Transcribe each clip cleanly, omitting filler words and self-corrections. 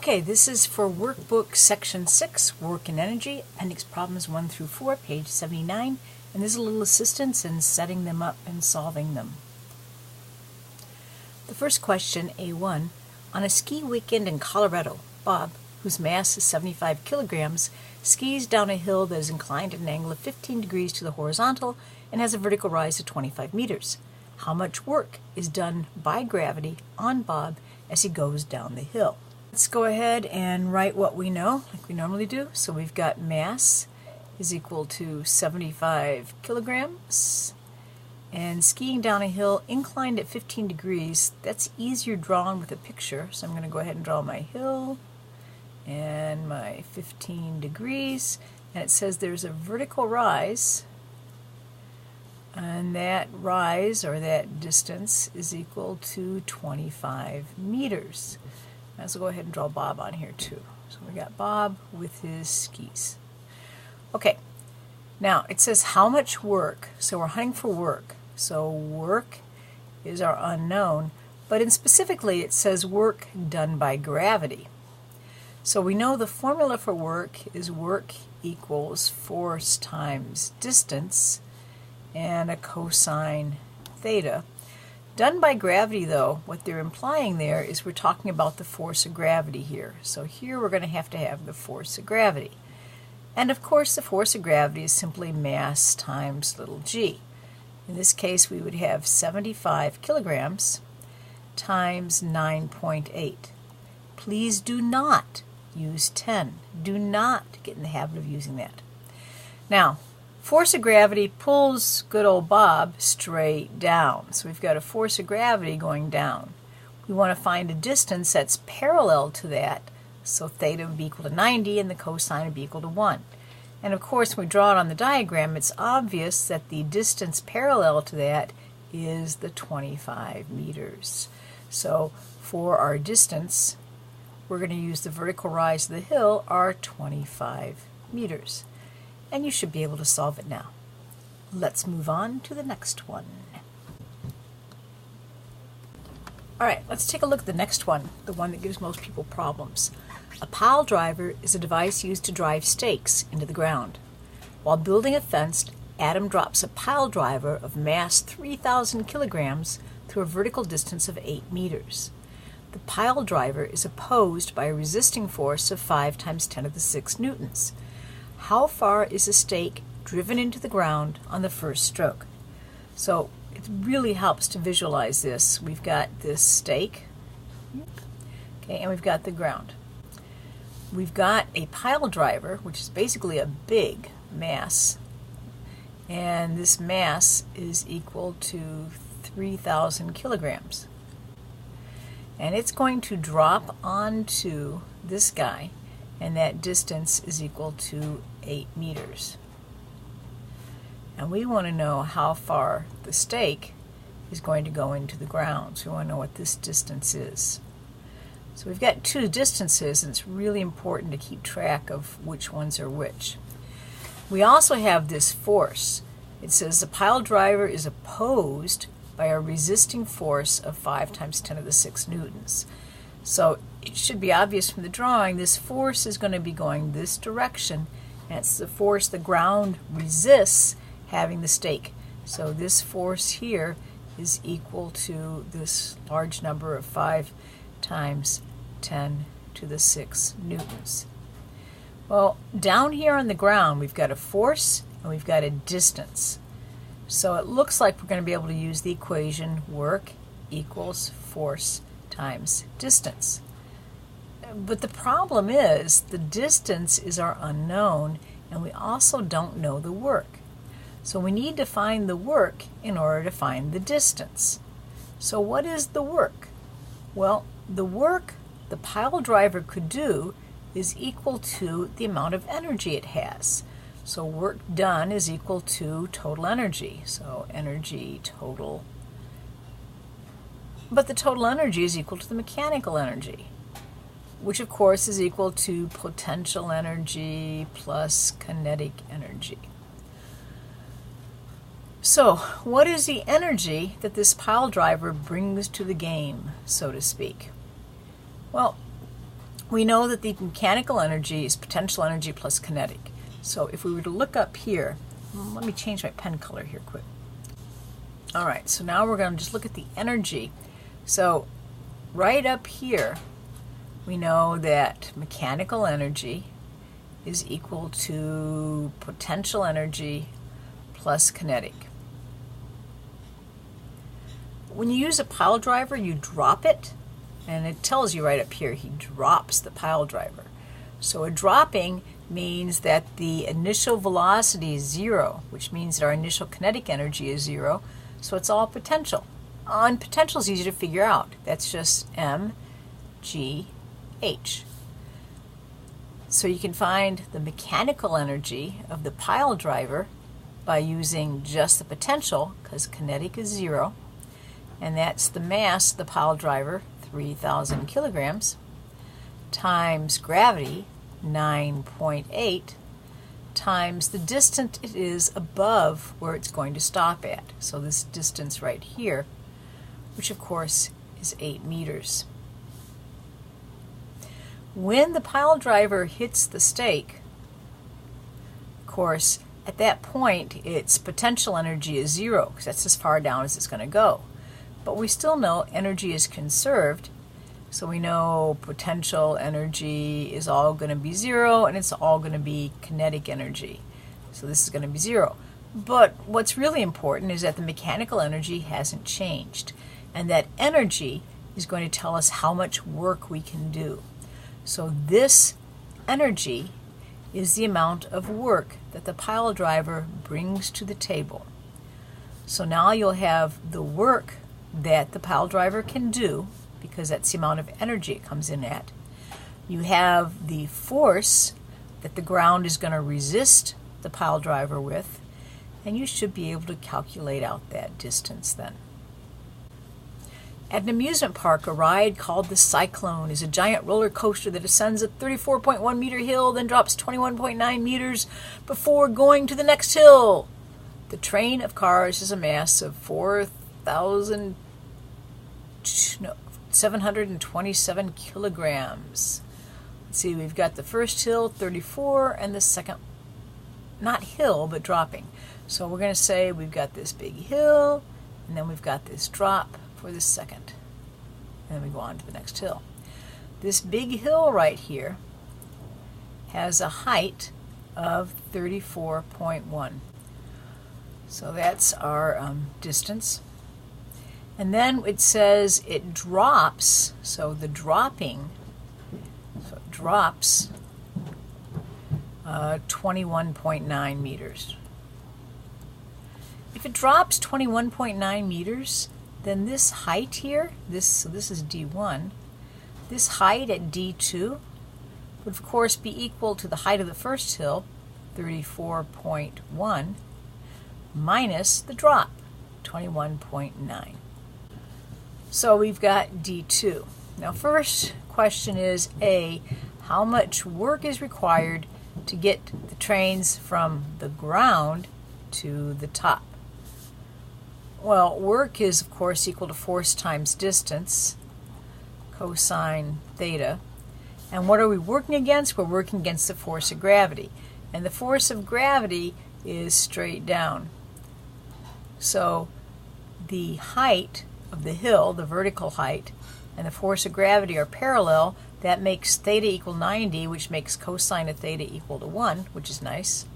Okay, this is for Workbook Section 6, Work and Energy, Appendix Problems 1 through 4, page 79, and there's a little assistance in setting them up and solving them. The first question, A1, on a ski weekend in Colorado, Bob, whose mass is 75 kilograms, skis down a hill that is inclined at an angle of 15 degrees to the horizontal and has a vertical rise of 25 meters. How much work is done by gravity on Bob as he goes down the hill? Let's go ahead and write what we know, like we normally do. So we've got mass is equal to 75 kilograms. And skiing down a hill inclined at 15 degrees, that's easier drawn with a picture. So I'm going to go ahead and draw my hill and my 15 degrees. And it says there's a vertical rise. And that rise, or that distance, is equal to 25 meters. Let's go ahead and draw Bob on here too. So we got Bob with his skis. Okay, now it says how much work. So we're hunting for work. So work is our unknown, but specifically it says work done by gravity. So we know the formula for work is work equals force times distance and a cosine theta. Done by gravity, though, what they're implying there is we're talking about the force of gravity here. So here we're going to have the force of gravity. And of course the force of gravity is simply mass times little g. In this case we would have 75 kilograms times 9.8. Please do not use 10. Do not get in the habit of using that. Now, force of gravity pulls good old Bob straight down. So we've got a force of gravity going down. We want to find a distance that's parallel to that. So theta would be equal to 90 and the cosine would be equal to 1. And of course, when we draw it on the diagram, it's obvious that the distance parallel to that is the 25 meters. So for our distance, we're going to use the vertical rise of the hill, our 25 meters. And you should be able to solve it now. Let's move on to the next one. All right, let's take a look at the next one, the one that gives most people problems. A pile driver is a device used to drive stakes into the ground. While building a fence, Adam drops a pile driver of mass 3,000 kilograms through a vertical distance of 8 meters. The pile driver is opposed by a resisting force of 5 times 10 to the 6 newtons. How far is the stake driven into the ground on the first stroke? So it really helps to visualize this. We've got this stake, okay, and we've got the ground. We've got a pile driver, which is basically a big mass, and this mass is equal to 3,000 kilograms. And it's going to drop onto this guy, and that distance is equal to 8 meters. And we want to know how far the stake is going to go into the ground. So we want to know what this distance is. So we've got two distances, and it's really important to keep track of which ones are which. We also have this force. It says the pile driver is opposed by a resisting force of 5 times 10 to the 6 newtons. So it should be obvious from the drawing, this force is going to be going this direction. That's the force the ground resists having the stake. So this force here is equal to this large number of 5 times 10 to the 6 newtons. Well, down here on the ground, we've got a force and we've got a distance. So it looks like we're going to be able to use the equation work equals force times distance. But the problem is the distance is our unknown, and we also don't know the work. So we need to find the work in order to find the distance. So what is the work? Well, the work the pile driver could do is equal to the amount of energy it has. So work done is equal to total energy. So energy total. But the total energy is equal to the mechanical energy, which of course is equal to potential energy plus kinetic energy. So what is the energy that this pile driver brings to the game, so to speak? Well, we know that the mechanical energy is potential energy plus kinetic. So if we were to look up here, let me change my pen color here quick. All right, so now we're going to just look at the energy. So right up here, we know that mechanical energy is equal to potential energy plus kinetic. When you use a pile driver, you drop it, and it tells you right up here, he drops the pile driver. So a dropping means that the initial velocity is 0, which means that our initial kinetic energy is 0, so it's all potential. And potential is easy to figure out. That's just mgh. So you can find the mechanical energy of the pile driver by using just the potential, because kinetic is 0, and that's the mass of the pile driver, 3,000 kilograms, times gravity, 9.8, times the distance it is above where it's going to stop at. So this distance right here, which of course is 8 meters. When the pile driver hits the stake, of course, at that point its potential energy is 0, because that's as far down as it's going to go. But we still know energy is conserved, so we know potential energy is all going to be 0, and it's all going to be kinetic energy. So this is going to be 0. But what's really important is that the mechanical energy hasn't changed, and that energy is going to tell us how much work we can do. So this energy is the amount of work that the pile driver brings to the table. So now you'll have the work that the pile driver can do, because that's the amount of energy it comes in at. You have the force that the ground is going to resist the pile driver with, and you should be able to calculate out that distance then. At an amusement park, a ride called the Cyclone is a giant roller coaster that ascends a 34.1 meter hill, then drops 21.9 meters before going to the next hill. The train of cars has a mass of 4,727 kilograms. Let's see, we've got the first hill, 34, and the second, not hill, but dropping. So we're going to say we've got this big hill, and then we've got this drop for the second. And then we go on to the next hill. This big hill right here has a height of 34.1. So that's our distance. And then it says it drops, so the dropping, so it drops 21.9 meters. If it drops 21.9 meters, then this height here, so this is D1, this height at D2 would of course be equal to the height of the first hill, 34.1, minus the drop, 21.9. So we've got D2. Now first question is A, how much work is required to get the trains from the ground to the top? Well, work is of course equal to force times distance, cosine theta. And what are we working against? We're working against the force of gravity. And the force of gravity is straight down. So the height of the hill, the vertical height, and the force of gravity are parallel. That makes theta equal 90, which makes cosine of theta equal to 1, which is nice.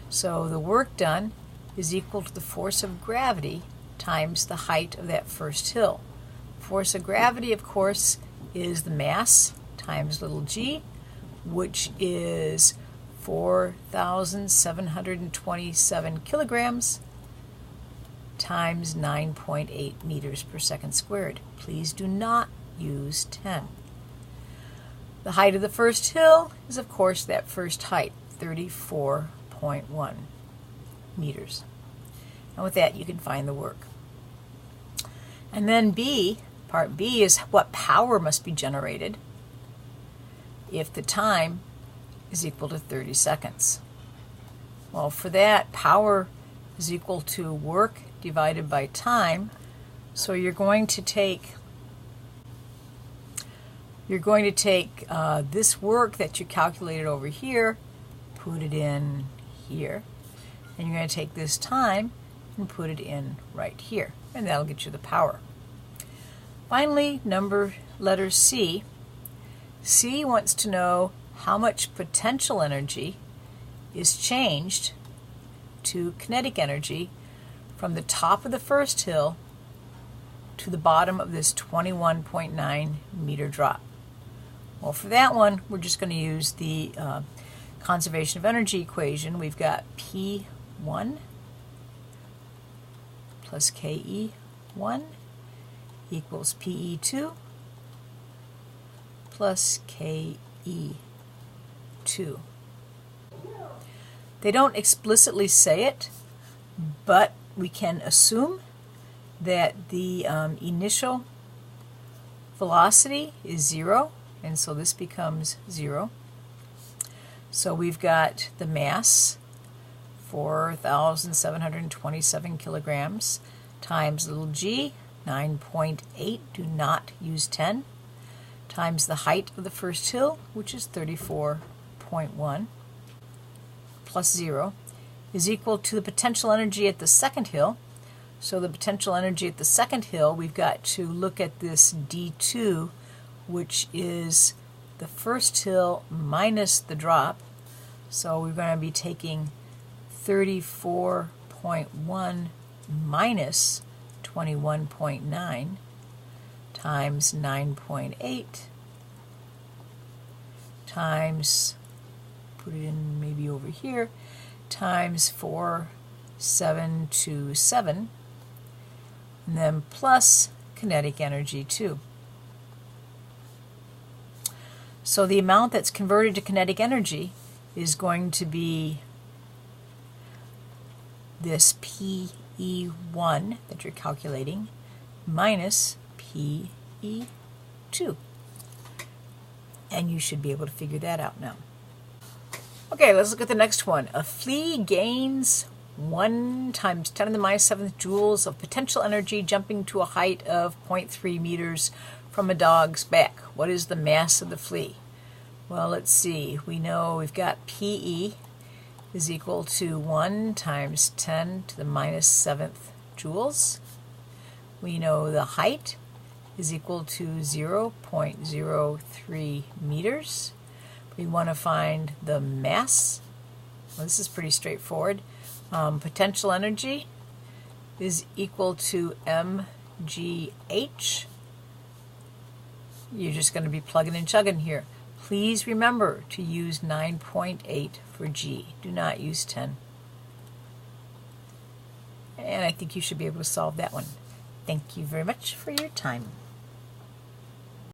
So the work done is equal to the force of gravity times the height of that first hill. Force of gravity, of course, is the mass times little g, which is 4,727 kilograms times 9.8 meters per second squared. Please do not use 10. The height of the first hill is, of course, that first height, 34.1 meters. And with that, you can find the work. And then B, part B, is what power must be generated if the time is equal to 30 seconds. Well, for that, power is equal to work divided by time. So you're going to take you're going to take this work that you calculated over here, put it in here, and you're going to take this time and put it in right here, and that'll get you the power. Finally, letter C. C wants to know how much potential energy is changed to kinetic energy from the top of the first hill to the bottom of this 21.9 meter drop. Well, for that one, we're just going to use the conservation of energy equation. We've got P1 plus KE1 equals PE2 plus KE2. They don't explicitly say it, but we can assume that the initial velocity is 0, and so this becomes 0. So we've got the mass, 4,727 kilograms, times little g, 9.8, do not use 10, times the height of the first hill, which is 34.1, plus 0, is equal to the potential energy at the second hill. So the potential energy at the second hill, we've got to look at this D2, which is the first hill minus the drop. So we're going to be taking 34.1 minus 21.9 times 9.8 times, put it in maybe over here, times 4,727, and then plus kinetic energy 2. So the amount that's converted to kinetic energy is going to be this PE1 that you're calculating minus PE2. And you should be able to figure that out now. Okay, let's look at the next one. A flea gains 1 times 10 to the minus 7th joules of potential energy jumping to a height of 0.3 meters from a dog's back. What is the mass of the flea? Well, let's see. We know we've got PE is equal to 1 times 10 to the minus 7th joules. We know the height is equal to 0.03 meters. We want to find the mass. Well, this is pretty straightforward. Potential energy is equal to mgh. You're just going to be plugging and chugging here. Please remember to use 9.8 for G. Do not use 10. And I think you should be able to solve that one. Thank you very much for your time.